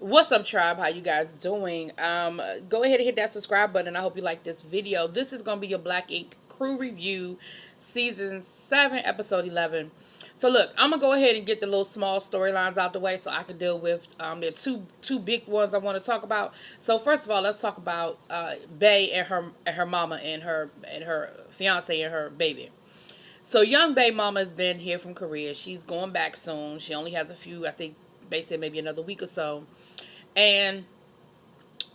What's up, tribe? How you guys doing? Go ahead and hit that subscribe button. I hope you like this video. This is gonna be your Black Ink Crew review, season 7, episode 11. So look, I'm gonna go ahead and get the little small storylines out the way so I can deal with there are two big ones I want to talk about. So first of all, let's talk about Bay and her mama and her fiance and her baby. So young Bay mama has been here from Korea. She's going back soon. She only has a few, I think, Bay said maybe another week or so. And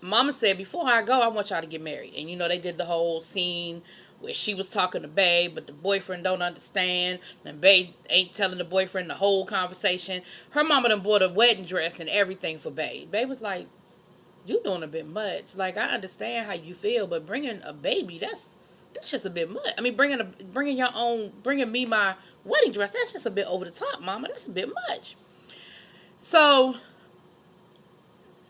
Mama said, before I go, I want y'all to get married. And they did the whole scene where she was talking to Babe, but the boyfriend don't understand. And Babe ain't telling the boyfriend the whole conversation. Her mama done bought a wedding dress and everything for Babe. Babe was like, you doing a bit much. Like, I understand how you feel, but bringing a baby, that's just a bit much. I mean, bringing me my wedding dress, that's just a bit over the top, Mama. That's a bit much. So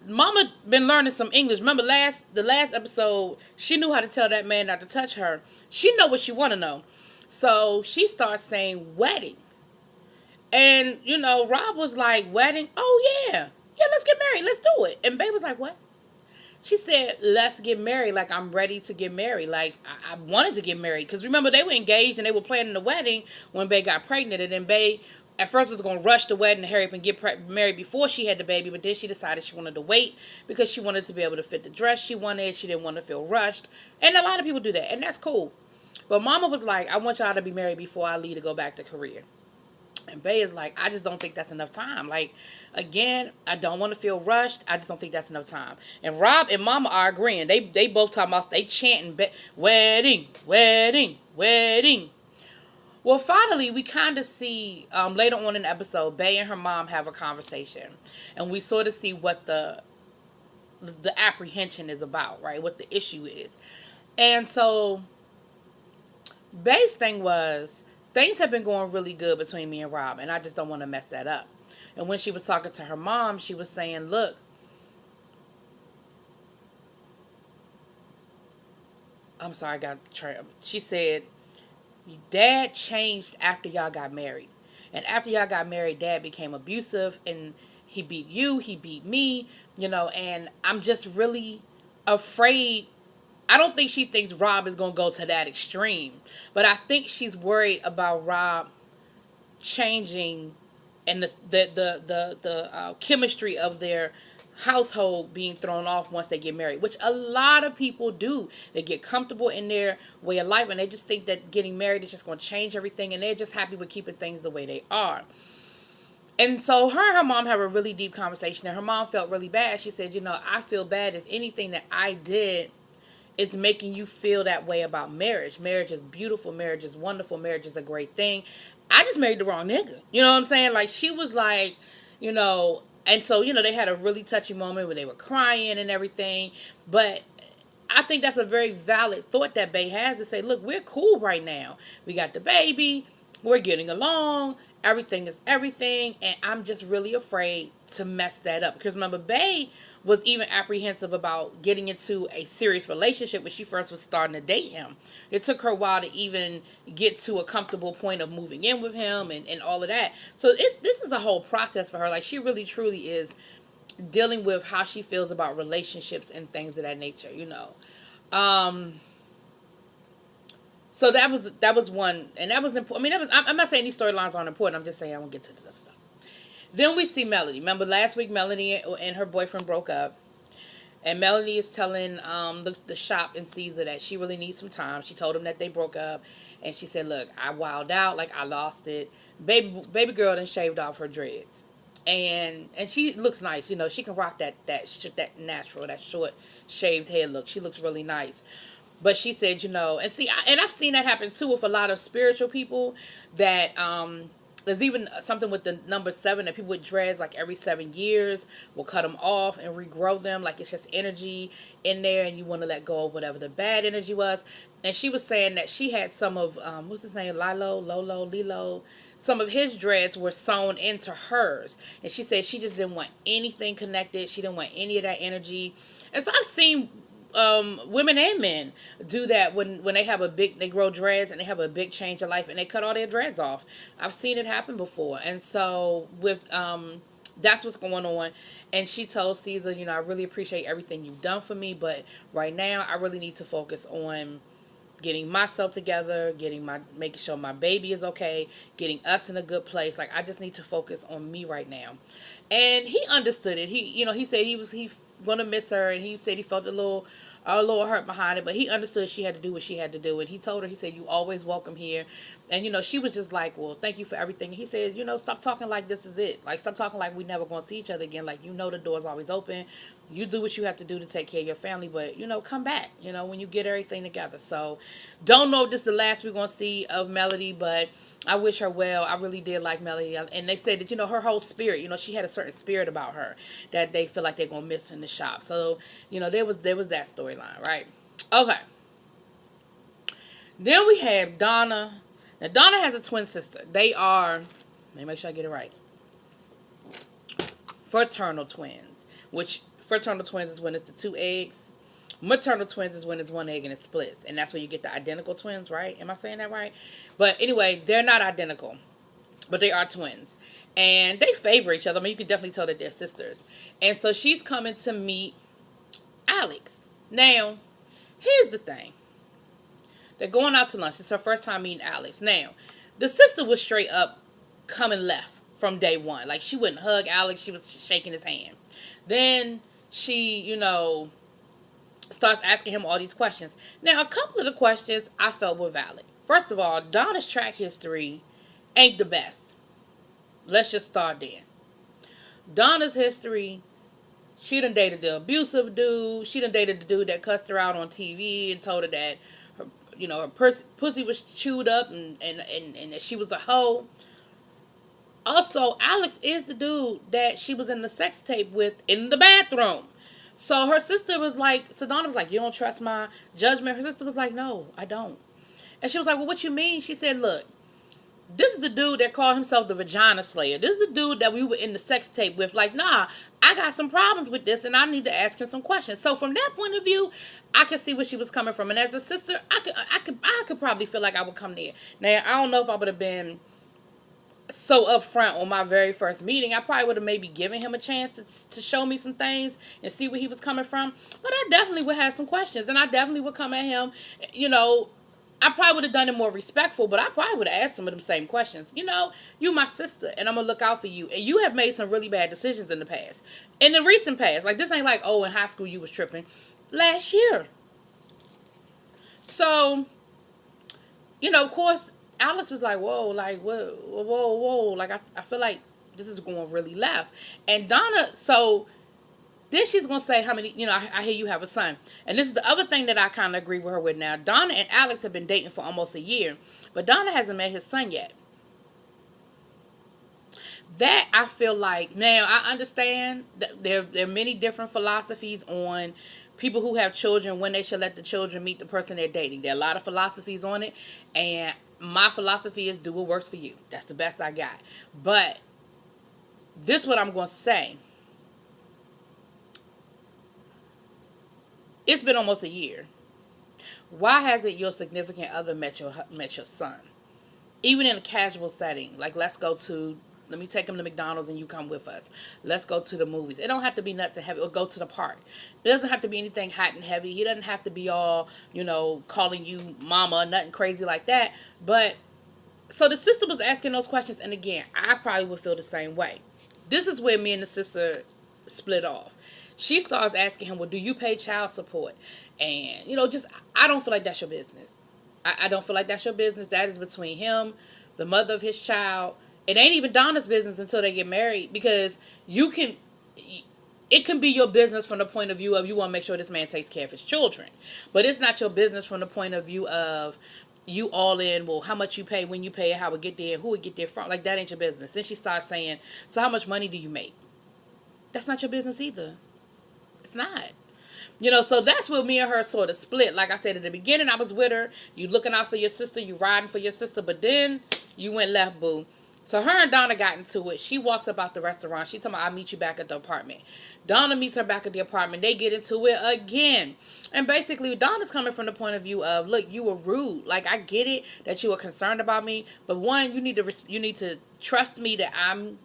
Mama been learning some English. Remember the last episode, she knew how to tell that man not to touch her. She know what she want to know. So she starts saying wedding. And, Rob was like, wedding? Oh, yeah. Yeah, let's get married. Let's do it. And Babe was like, what? She said, let's get married. Like, I'm ready to get married. Like, I wanted to get married. Because remember, they were engaged and they were planning the wedding when Bae got pregnant. And then Bae, at first, was going to rush the wedding and hurry up and get married before she had the baby. But then she decided she wanted to wait because she wanted to be able to fit the dress she wanted. She didn't want to feel rushed. And a lot of people do that. And that's cool. But Mama was like, I want y'all to be married before I leave to go back to Korea. And Bay is like, I just don't think that's enough time. Like, again, I don't want to feel rushed. I just don't think that's enough time. And Rob and Mama are agreeing. They both talking about, they chanting, wedding, wedding, wedding. Well, finally, we kind of see, later on in the episode, Bay and her mom have a conversation. And we sort of see what the apprehension is about, right? What the issue is. And so, Bay's thing was, things have been going really good between me and Rob, and I just don't want to mess that up. And when she was talking to her mom, she was saying, look, I'm sorry, she said, Dad changed after y'all got married. And after y'all got married, Dad became abusive, and he beat you, he beat me, and I'm just really afraid. I don't think she thinks Rob is going to go to that extreme. But I think she's worried about Rob changing and the chemistry of their household being thrown off once they get married, which a lot of people do. They get comfortable in their way of life and they just think that getting married is just going to change everything, and they're just happy with keeping things the way they are. And so her and her mom have a really deep conversation, and her mom felt really bad. She said, I feel bad if anything that I did is making you feel that way about marriage. Marriage is beautiful. Marriage is wonderful. Marriage is a great thing. I just married the wrong nigga. You know what I'm saying? Like, she was like, and so, they had a really touchy moment where they were crying and everything. But I think that's a very valid thought that Bae has, to say, look, we're cool right now. We got the baby. We're getting along. Everything is everything. And I'm just really afraid to mess that up. Because remember, Bae was even apprehensive about getting into a serious relationship when she first was starting to date him. It took her a while to even get to a comfortable point of moving in with him and all of that. So this is a whole process for her. Like, she really, truly is dealing with how she feels about relationships and things of that nature, So that was one, and that was important. I mean, I'm not saying these storylines aren't important. I'm just saying I won't get to the other stuff. Then we see Melody. Remember last week, Melody and her boyfriend broke up, and Melody is telling the shop in Caesar that she really needs some time. She told him that they broke up, and she said, "Look, I wilded out, like I lost it. Baby girl done shaved off her dreads, and she looks nice. She can rock that natural, that short shaved head look. She looks really nice." But she said, and see, and I've seen that happen too with a lot of spiritual people, that there's even something with the number 7, that people with dreads, like every 7 years, will cut them off and regrow them. Like, it's just energy in there, and you want to let go of whatever the bad energy was. And she was saying that she had some of, what's his name, Lilo, some of his dreads were sewn into hers. And she said she just didn't want anything connected. She didn't want any of that energy. And so I've seen women and men do that when they grow dreads and they have a big change of life and they cut all their dreads off. I've seen it happen before. And so with That's what's going on. And she told Caesar, I really appreciate everything you've done for me, but right now I really need to focus on getting myself together, making sure my baby is okay, getting us in a good place. Like, I just need to focus on me right now. And he understood it. He said he gonna miss her, and he said he felt a little hurt behind it, but he understood she had to do what she had to do. And he told her, he said, "You always welcome here." And she was just like, "Well, thank you for everything." He said, "Stop talking like this is it. Like, stop talking like we never gonna see each other again. Like, the door's always open. You do what you have to do to take care of your family, but come back, when you get everything together." So don't know if this is the last we're gonna see of Melody, but I wish her well. I really did like Melody. And they said that, her whole spirit, she had a certain spirit about her that they feel like they're gonna miss in the shop. So, there was that storyline, right? Okay. Then we have Donna. Now, Donna has a twin sister. They are, let me make sure I get it right, fraternal twins. Which, fraternal twins is when it's the two eggs. Maternal twins is when it's one egg and it splits. And that's where you get the identical twins, right? Am I saying that right? But anyway, they're not identical, but they are twins. And they favor each other. I mean, you can definitely tell that they're sisters. And so she's coming to meet Alex. Now, here's the thing. They're going out to lunch. It's her first time meeting Alex. Now, the sister was straight up coming left from day one. Like, she wouldn't hug Alex. She was shaking his hand. Then she, starts asking him all these questions. Now, a couple of the questions I felt were valid. First of all, Donna's track history ain't the best. Let's just start there. Donna's history, she done dated the abusive dude. She done dated the dude that cussed her out on TV and told her that her pussy was chewed up and that she was a hoe. Also, Alex is the dude that she was in the sex tape with in the bathroom. So her sister was like, so Donna was like, "You don't trust my judgment?" Her sister was like, "No, I don't." And she was like, "Well, what you mean?" She said, "Look, this is the dude that called himself the vagina slayer. This is the dude that we were in the sex tape with. Like, nah, I got some problems with this, and I need to ask him some questions." So from that point of view, I could see where she was coming from. And as a sister, I could probably feel like I would come there. Now, I don't know if I would have been so upfront on my very first meeting. I probably would have maybe given him a chance to show me some things and see where he was coming from. But I definitely would have some questions, and I definitely would come at him, I probably would have done it more respectful, but I probably would have asked some of them same questions. You my sister, and I'm going to look out for you. And you have made some really bad decisions in the past. In the recent past. Like, this ain't like, oh, in high school you was tripping. Last year. So, of course, Alex was like, whoa, like, whoa. Like, I feel like this is going really left. And Donna, so then she's going to say how many, I hear you have a son. And this is the other thing that I kind of agree with her with now. Donna and Alex have been dating for almost a year, but Donna hasn't met his son yet. That I feel like, now I understand that there are many different philosophies on people who have children, when they should let the children meet the person they're dating. There are a lot of philosophies on it, and my philosophy is do what works for you. That's the best I got. But this is what I'm going to say. It's been almost a year. Why hasn't your significant other met your son? Even in a casual setting. Like, let me take him to McDonald's and you come with us. Let's go to the movies. It don't have to be nuts and heavy. Or go to the park. It doesn't have to be anything hot and heavy. He doesn't have to be all, calling you mama, nothing crazy like that. But, so the sister was asking those questions. And again, I probably would feel the same way. This is where me and the sister split off. She starts asking him, well, do you pay child support? And, I don't feel like that's your business. I don't feel like that's your business. That is between him, the mother of his child. It ain't even Donna's business until they get married, because it can be your business from the point of view of you want to make sure this man takes care of his children. But it's not your business from the point of view of you all in, well, how much you pay, when you pay it, how it get there, who it get there from. Like, that ain't your business. Then she starts saying, so how much money do you make? That's not your business either. It's not. So that's where me and her sort of split. Like I said, at the beginning, I was with her. You looking out for your sister. You riding for your sister. But then you went left, boo. So her and Donna got into it. She walks up out the restaurant. She told me, I'll meet you back at the apartment. Donna meets her back at the apartment. They get into it again. And basically, Donna's coming from the point of view of, look, you were rude. Like, I get it that you were concerned about me. But one, you need to trust me that I'm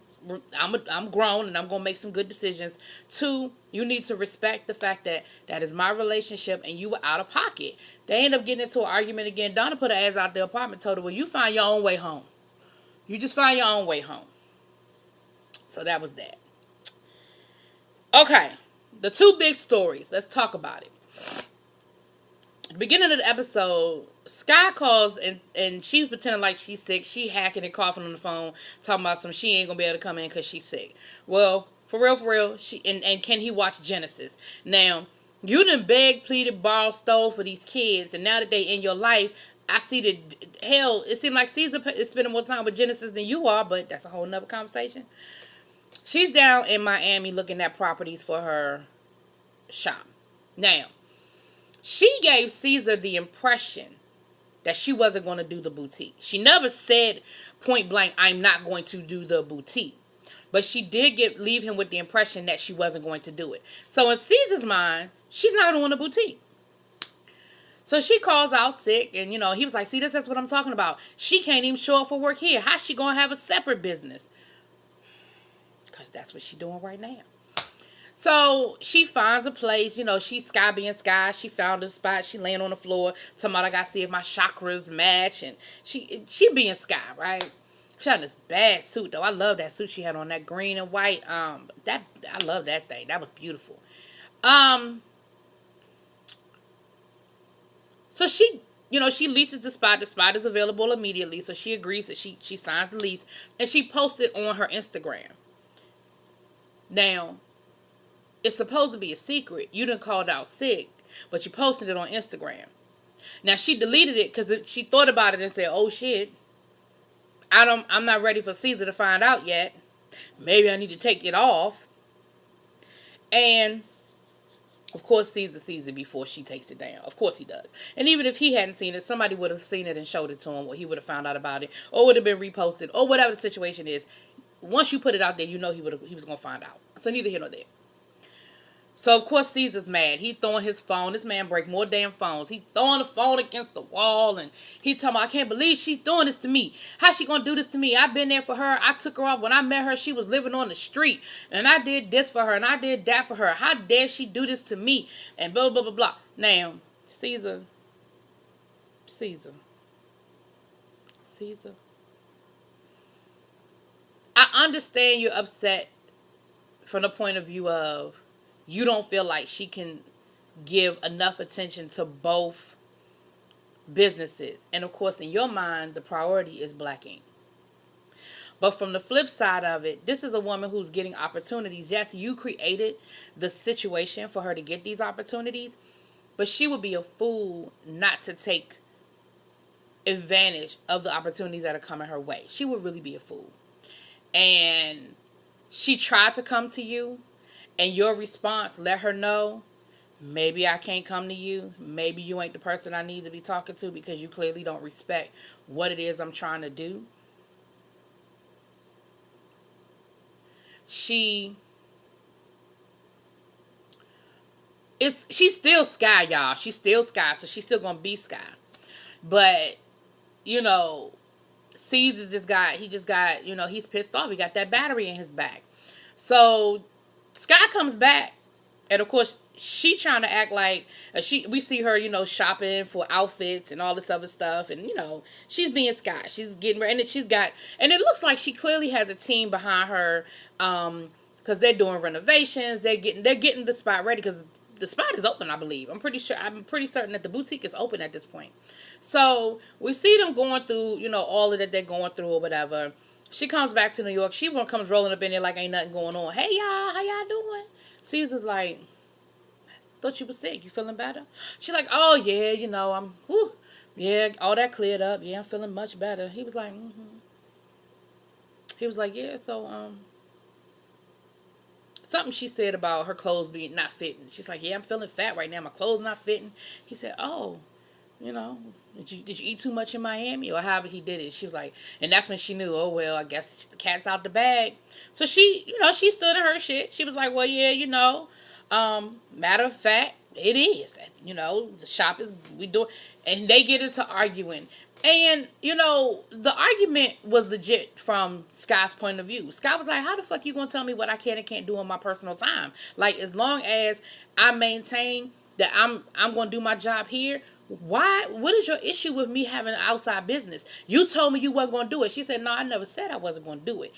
I'm grown and I'm gonna make some good decisions. Two, you need to respect the fact that that is my relationship and you were out of pocket. They end up getting into an argument again. Donna put her ass out the apartment, told her, well, you find your own way home. You just find your own way home. So that was that. Okay, the two big stories. Let's talk about it. At the beginning of the episode, Sky calls and she's pretending like she's sick. She hacking and coughing on the phone, talking about some she ain't gonna be able to come in because she's sick. Well, for real, she and can he watch Genesis? Now, you done begged, pleaded, borrowed, stole for these kids, and now that they in your life, I see that hell. It seems like Caesar is spending more time with Genesis than you are, but that's a whole nother conversation. She's down in Miami looking at properties for her shop. Now, she gave Caesar the impression that she wasn't going to do the boutique. She never said point blank, I'm not going to do the boutique. But she did leave him with the impression that she wasn't going to do it. So in Caesar's mind, she's not doing the boutique. So she calls out sick, and he was like, see, that's what I'm talking about. She can't even show up for work here. How's she going to have a separate business? Because that's what she's doing right now. So she finds a place, she's Sky being Sky. She found a spot. She laying on the floor, talking about I gotta see if my chakras match, and she being Sky, right? She had this bad suit though. I love that suit she had on, that green and white. That I love that thing. That was beautiful. So she leases the spot. The spot is available immediately, so she agrees that she signs the lease, and she posts it on her Instagram. Now, it's supposed to be a secret. You done called out sick, but you posted it on Instagram. Now, she deleted it because she thought about it and said, oh shit, I'm not ready for Caesar to find out yet. Maybe I need to take it off. And of course Caesar sees it before she takes it down. Of course he does. And even if he hadn't seen it, somebody would have seen it and showed it to him, or he would have found out about it, or would have been reposted, or whatever the situation is. Once you put it out there, he was going to find out. So neither here nor there. So, of course, Caesar's mad. He throwing his phone. This man break more damn phones. He throwing the phone against the wall. And he talking about, I can't believe she's doing this to me. How's she going to do this to me? I've been there for her. I took her off. When I met her, she was living on the street. And I did this for her. And I did that for her. How dare she do this to me? And blah, blah, blah, blah. Now, Caesar. I understand you're upset from the point of view of you don't feel like she can give enough attention to both businesses. And of course, in your mind, the priority is Black Ink. But from the flip side of it, this is a woman who's getting opportunities. Yes, you created the situation for her to get these opportunities, but she would be a fool not to take advantage of the opportunities that are coming her way. She would really be a fool. And she tried to come to you, and your response let her know, maybe I can't come to you. Maybe you ain't the person I need to be talking to because you clearly don't respect what it is I'm trying to do. She's still Sky, y'all. She's still Sky, so she's still gonna be Sky. But Caesar just got, he's pissed off. He got that battery in his back. So Sky comes back, and of course she trying to act like we see her, shopping for outfits and all this other stuff, and she's being Sky. She's getting ready, and it looks like she clearly has a team behind her, because they're doing renovations. They're getting the spot ready because the spot is open, I believe. I'm pretty certain that the boutique is open at this point. So we see them going through, all of that they're going through or whatever. She comes back to New York. She comes rolling up in there like ain't nothing going on. Hey, y'all, how y'all doing? Caesar's like, thought you was sick. You feeling better? She's like, oh, yeah, yeah, all that cleared up. Yeah, I'm feeling much better. He was like, He was like, yeah, so, something she said about her clothes being not fitting. She's like, yeah, I'm feeling fat right now. My clothes not fitting. He said, oh, did you eat too much in Miami, or however he did it? She was like, and that's when she knew, oh, well, I guess the cat's out the bag. So she stood in her shit. She was like, well, yeah, matter of fact, it is. The shop is, we do, and they get into arguing. And, the argument was legit from Sky's point of view. Sky was like, how the fuck you gonna tell me what I can and can't do in my personal time? Like, as long as I maintain that I'm gonna do my job here, what is your issue with me having an outside business? You told me you wasn't gonna do it. She said, no, I never said I wasn't gonna do it.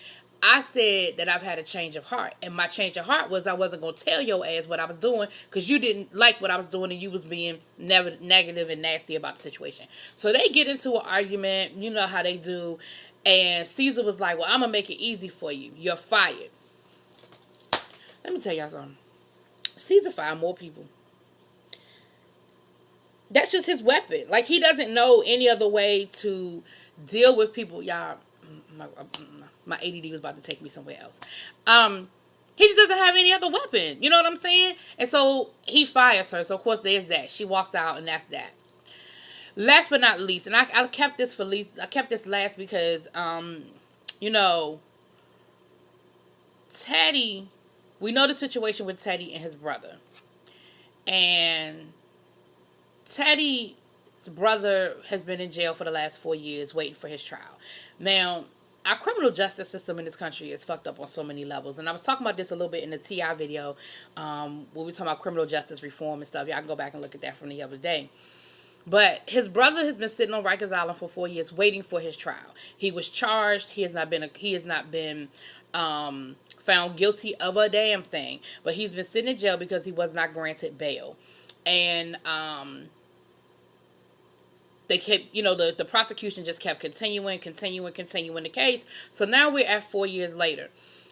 I said that I've had a change of heart. And my change of heart was I wasn't going to tell your ass what I was doing because you didn't like what I was doing and you was being negative and nasty about the situation. So they get into an argument. You know how they do. And Caesar was like, well, I'm going to make it easy for you. You're fired. Let me tell y'all something. Caesar fired more people. That's just his weapon. Like, he doesn't know any other way to deal with people. Y'all, my ADD was about to take me somewhere else. He just doesn't have any other weapon. You know what I'm saying? And so he fires her. So of course there's that. She walks out, and that's that. Last but not least, and I kept this for least. I kept this last because you know, Teddy. We know the situation with Teddy and his brother, and Teddy's brother has been in jail for the last 4 years waiting for his trial. Now, our criminal justice system in this country is fucked up on so many levels. And I was talking about this a little bit in the T.I. video when we were talking about criminal justice reform and stuff. Y'all can go back and look at that from the other day. But his brother has been sitting on Rikers Island for 4 years waiting for his trial. He was charged. He has not been found guilty of a damn thing. But he's been sitting in jail because he was not granted bail. And they kept, the prosecution just kept continuing the case. So now we're at 4 years later.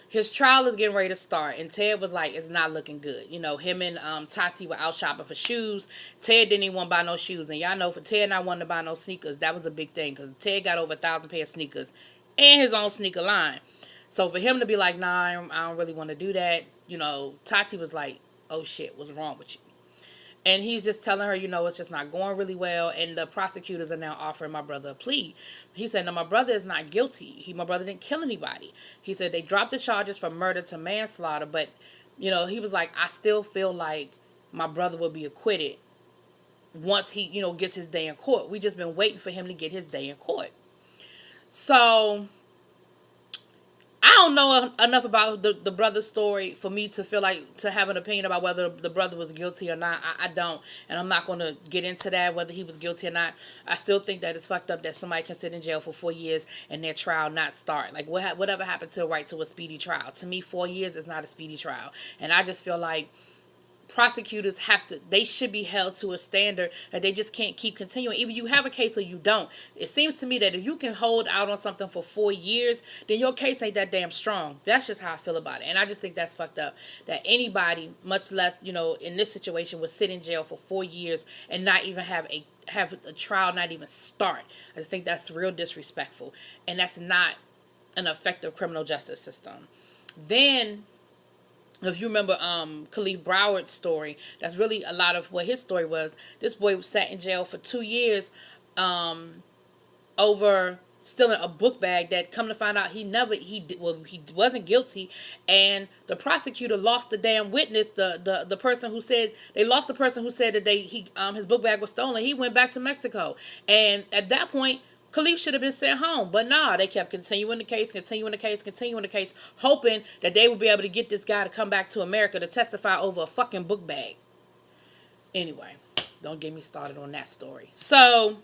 His trial is getting ready to start, and Ted was like, it's not looking good. Him and Tati were out shopping for shoes. Ted didn't even want to buy no shoes. And y'all know, for Ted not wanting to buy no sneakers, that was a big thing, because Ted got over 1,000 pair of sneakers and his own sneaker line. So for him to be like, nah, I don't really want to do that, Tati was like, oh shit, what's wrong with you? And he's just telling her, it's just not going really well. And the prosecutors are now offering my brother a plea. He said, no, my brother is not guilty. My brother didn't kill anybody. He said they dropped the charges from murder to manslaughter. But, he was like, I still feel like my brother will be acquitted once he, gets his day in court. We just been waiting for him to get his day in court. So I don't know enough about the brother's story for me to feel like to have an opinion about whether the brother was guilty or not. I don't. And I'm not going to get into that, whether he was guilty or not. I still think that it's fucked up that somebody can sit in jail for 4 years and their trial not start. Like, whatever happened to a right to a speedy trial? To me, 4 years is not a speedy trial. And I just feel like prosecutors they should be held to a standard that they just can't keep continuing. Either you have a case or you don't. It seems to me that if you can hold out on something for 4 years, then your case ain't that damn strong. That's just how I feel about it. And I just think that's fucked up. That anybody, much less, in this situation, would sit in jail for 4 years and not even have a trial not even start. I just think that's real disrespectful. And that's not an effective criminal justice system. Then, if you remember Khalif Broward's story, that's really a lot of what his story was. This boy was sat in jail for 2 years over stealing a book bag that, come to find out, he wasn't guilty. And the prosecutor lost the damn witness, the person who said, they lost the person who said that his book bag was stolen. He went back to Mexico. And at that point, Khalif should have been sent home. But nah, they kept continuing the case, hoping that they would be able to get this guy to come back to America to testify over a fucking book bag. Anyway, don't get me started on that story. So,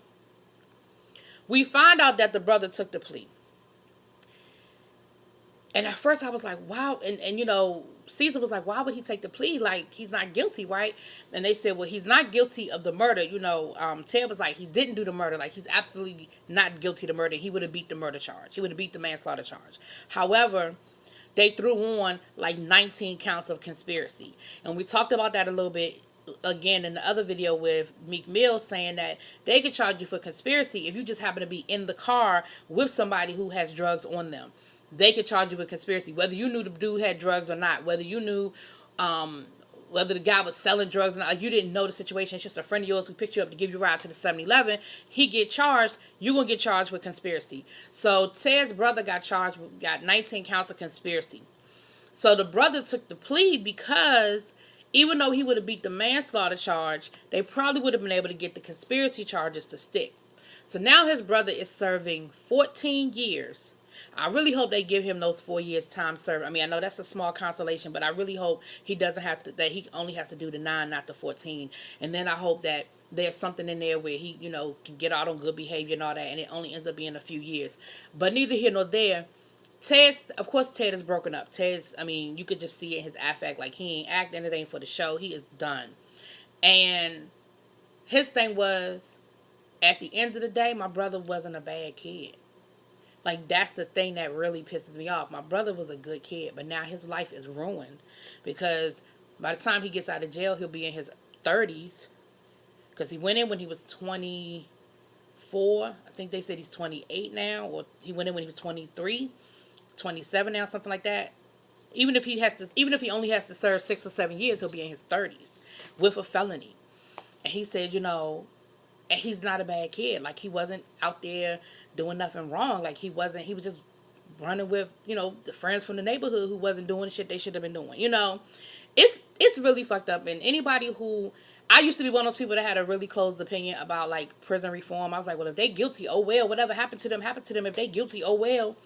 we find out that the brother took the plea. And at first I was like, wow. And Caesar was like, why would he take the plea? Like, he's not guilty, right? And they said, well, he's not guilty of the murder. Ted was like, he didn't do the murder. Like, he's absolutely not guilty of the murder. He would have beat the murder charge. He would have beat the manslaughter charge. However, they threw on like 19 counts of conspiracy. And we talked about that a little bit again in the other video with Meek Mill, saying that they could charge you for conspiracy if you just happen to be in the car with somebody who has drugs on them. They could charge you with conspiracy, whether you knew the dude had drugs or not, whether you knew whether the guy was selling drugs or not. Like, you didn't know the situation. It's just a friend of yours who picked you up to give you a ride to the 7-Eleven. He get charged. You're going to get charged with conspiracy. So Ted's brother got 19 counts of conspiracy. So the brother took the plea because even though he would have beat the manslaughter charge, they probably would have been able to get the conspiracy charges to stick. So now his brother is serving 14 years. I really hope they give him those 4 years time served. I mean, I know that's a small consolation, but I really hope he doesn't have to, that he only has to do the 9, not the 14. And then I hope that there's something in there where he, can get out on good behavior and all that, and it only ends up being a few years. But neither here nor there. Of course, Ted is broken up. I mean, you could just see it in his affect. Like, he ain't acting, it ain't for the show. He is done. And his thing was, at the end of the day, my brother wasn't a bad kid. Like, that's the thing that really pisses me off. My brother was a good kid, but now his life is ruined. Because by the time he gets out of jail, he'll be in his 30s. Because he went in when he was 24. I think they said he's 28 now. Or he went in when he was 23. 27 now, something like that. Even if he only has to serve 6 or 7 years, he'll be in his 30s with a felony. And he said, and he's not a bad kid. Like, he wasn't out there doing nothing wrong. Like, he was just running with, the friends from the neighborhood who wasn't doing shit they should have been doing. It's really fucked up. And anybody who, I used to be one of those people that had a really closed opinion about, like, prison reform. I was like, well, if they guilty, oh well, whatever happened to them, happened to them. If they guilty, oh well.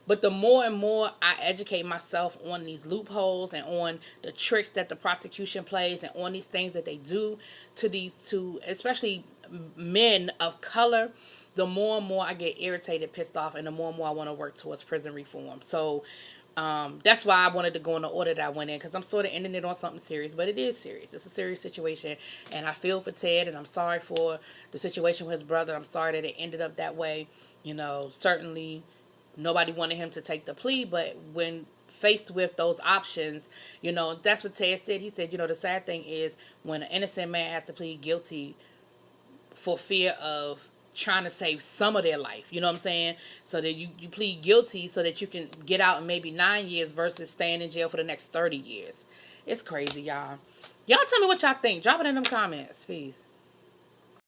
But the more and more I educate myself on these loopholes and on the tricks that the prosecution plays and on these things that they do to especially men of color, the more and more I get irritated, pissed off, and the more I want to work towards prison reform. So that's why I wanted to go in the order that I went in, because I'm sort of ending it on something serious, but it is serious. It's a serious situation, and I feel for Ted, and I'm sorry for the situation with his brother. I'm sorry that it ended up that way. Certainly nobody wanted him to take the plea, but when faced with those options, that's what Ted said. He said, the sad thing is when an innocent man has to plead guilty for fear of trying to save some of their life, you know what I'm saying? So that you plead guilty so that you can get out in maybe 9 years versus staying in jail for the next 30 years. It's crazy, y'all. Y'all tell me what y'all think. Drop it in them comments, please.